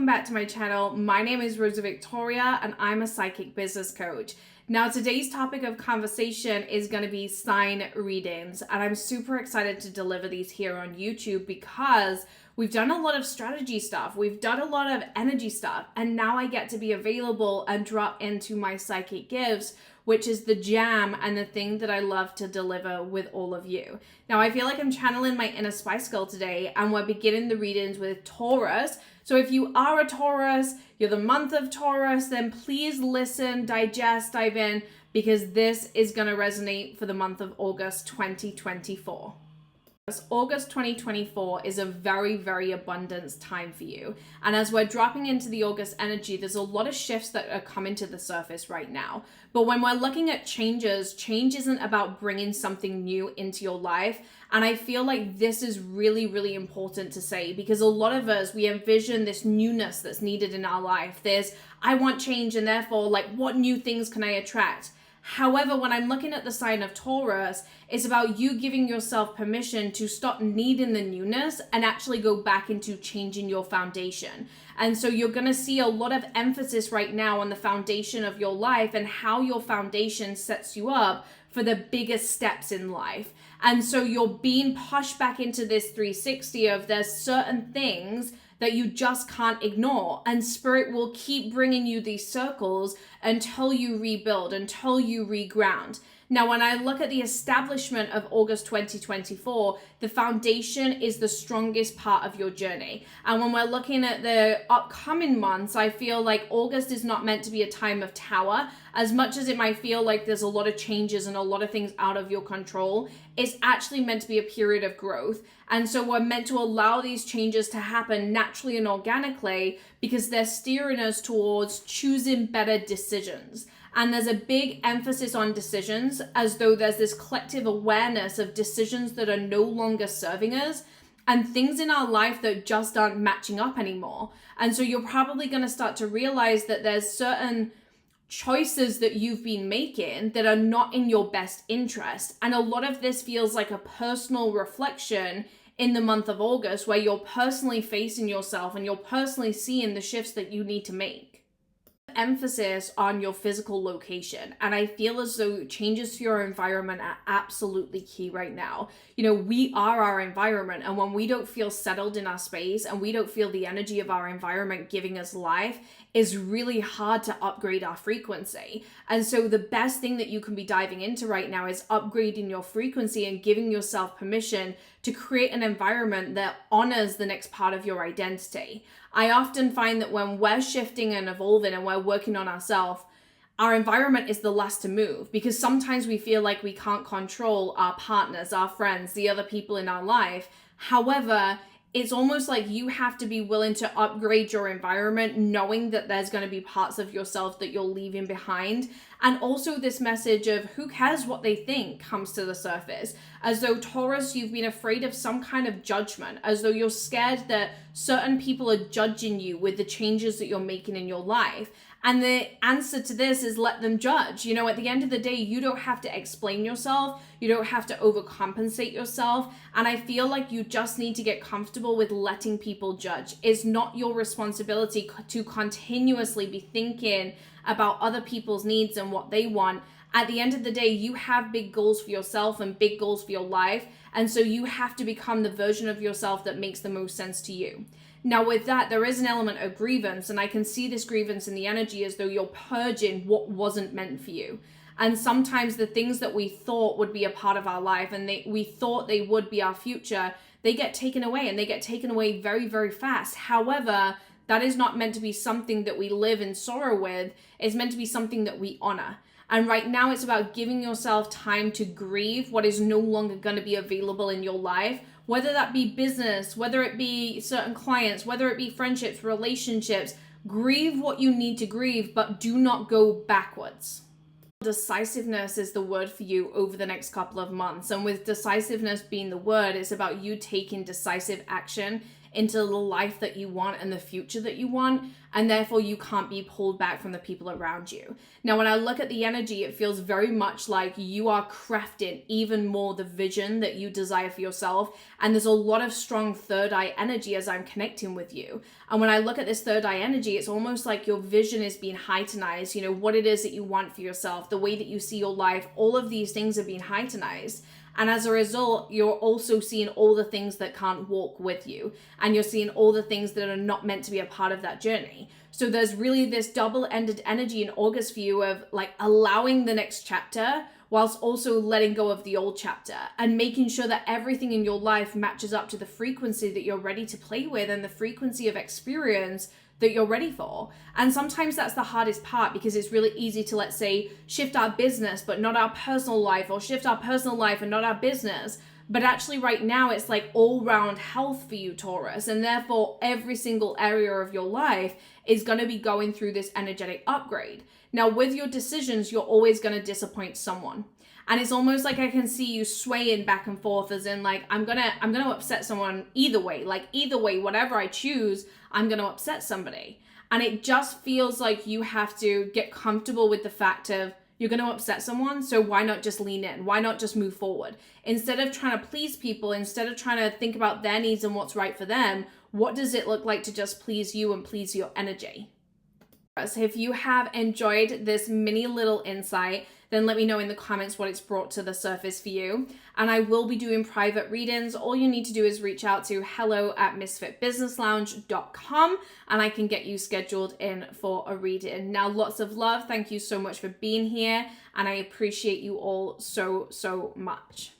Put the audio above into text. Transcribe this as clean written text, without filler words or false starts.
welcome back to my channel. My name is Rosie Victoria and I'm a psychic business coach. Now today's topic of conversation is going to be sign readings, and I'm super excited to deliver these here on YouTube because we've done a lot of strategy stuff, we've done a lot of energy stuff, and now I get to be available and drop into my psychic gifts, which is the jam and the thing that I love to deliver with all of you. Now I feel like I'm channeling my inner spice girl today, and we're beginning the readings with Taurus. So if you are a Taurus, you're the month of Taurus, then please listen, digest, dive in, because this is going to resonate for the month of August 2024. August 2024 is a very, very abundance time for you. And as we're dropping into the August energy, there's a lot of shifts that are coming to the surface right now. But when we're looking at changes, change isn't about bringing something new into your life. And I feel like this is really, really important to say, because a lot of us, we envision this newness that's needed in our life. There's, I want change, and therefore, like, what new things can I attract? However, when I'm looking at the sign of Taurus, it's about you giving yourself permission to stop needing the newness and actually go back into changing your foundation. And so you're going to see a lot of emphasis right now on the foundation of your life and how your foundation sets you up for the biggest steps in life. And so you're being pushed back into this 360 of there's certain things that you just can't ignore, and spirit will keep bringing you these circles until you rebuild, until you reground. Now, when I look at the establishment of August 2024, the foundation is the strongest part of your journey. And when we're looking at the upcoming months, I feel like August is not meant to be a time of tower. As much as it might feel like there's a lot of changes and a lot of things out of your control, it's actually meant to be a period of growth. And so we're meant to allow these changes to happen naturally and organically because they're steering us towards choosing better decisions. And there's a big emphasis on decisions, as though there's this collective awareness of decisions that are no longer serving us and things in our life that just aren't matching up anymore. And so you're probably going to start to realize that there's certain choices that you've been making that are not in your best interest. And a lot of this feels like a personal reflection in the month of August, where you're personally facing yourself and you're personally seeing the shifts that you need to make. Emphasis on your physical location, and I feel as though changes to your environment are absolutely key right now. You know, we are our environment, and when we don't feel settled in our space and we don't feel the energy of our environment giving us life, is really hard to upgrade our frequency. And so the best thing that you can be diving into right now is upgrading your frequency and giving yourself permission to create an environment that honors the next part of your identity. I often find that when we're shifting and evolving and we're working on ourselves, our environment is the last to move, because sometimes we feel like we can't control our partners, our friends, the other people in our life. However, it's almost like you have to be willing to upgrade your environment, knowing that there's going to be parts of yourself that you're leaving behind. And also this message of who cares what they think comes to the surface. As though Taurus, you've been afraid of some kind of judgment, as though you're scared that certain people are judging you with the changes that you're making in your life. And the answer to this is let them judge. You know, at the end of the day, you don't have to explain yourself. You don't have to overcompensate yourself. And I feel like you just need to get comfortable with letting people judge. It's not your responsibility to continuously be thinking about other people's needs and what they want. At the end of the day, you have big goals for yourself and big goals for your life. And so you have to become the version of yourself that makes the most sense to you. Now with that, there is an element of grievance, and I can see this grievance in the energy as though you're purging what wasn't meant for you. And sometimes the things that we thought would be a part of our life and we thought they would be our future, they get taken away, and they get taken away very, very fast. However, that is not meant to be something that we live in sorrow with. It's meant to be something that we honor. And right now it's about giving yourself time to grieve what is no longer going to be available in your life, whether that be business, whether it be certain clients, whether it be friendships, relationships. Grieve what you need to grieve, but do not go backwards. Decisiveness is the word for you over the next couple of months. And with decisiveness being the word, it's about you taking decisive action into the life that you want and the future that you want. And therefore you can't be pulled back from the people around you. Now, when I look at the energy, it feels very much like you are crafting even more the vision that you desire for yourself. And there's a lot of strong third eye energy as I'm connecting with you. And when I look at this third eye energy, it's almost like your vision is being heightenized, what it is that you want for yourself, the way that you see your life, all of these things are being heightenized. And as a result, you're also seeing all the things that can't walk with you. And you're seeing all the things that are not meant to be a part of that journey. So there's really this double-ended energy in August for you of like allowing the next chapter whilst also letting go of the old chapter and making sure that everything in your life matches up to the frequency that you're ready to play with and the frequency of experience that you're ready for. And sometimes that's the hardest part, because it's really easy to, let's say, shift our business but not our personal life, or shift our personal life and not our business. But actually right now it's like all round health for you, Taurus, and therefore every single area of your life is going to be going through this energetic upgrade. Now, with your decisions, you're always going to disappoint someone. And it's almost like I can see you swaying back and forth, as in like, I'm gonna upset someone either way. Like either way, whatever I choose, I'm gonna upset somebody. And it just feels like you have to get comfortable with the fact of you're gonna upset someone, so why not just lean in? Why not just move forward? Instead of trying to please people, instead of trying to think about their needs and what's right for them, what does it look like to just please you and please your energy? If you have enjoyed this mini little insight, then let me know in the comments what it's brought to the surface for you. And I will be doing private readings. All you need to do is reach out to hello@misfitbusinesslounge.com and I can get you scheduled in for a reading. Now, lots of love. Thank you so much for being here. And I appreciate you all so, so much.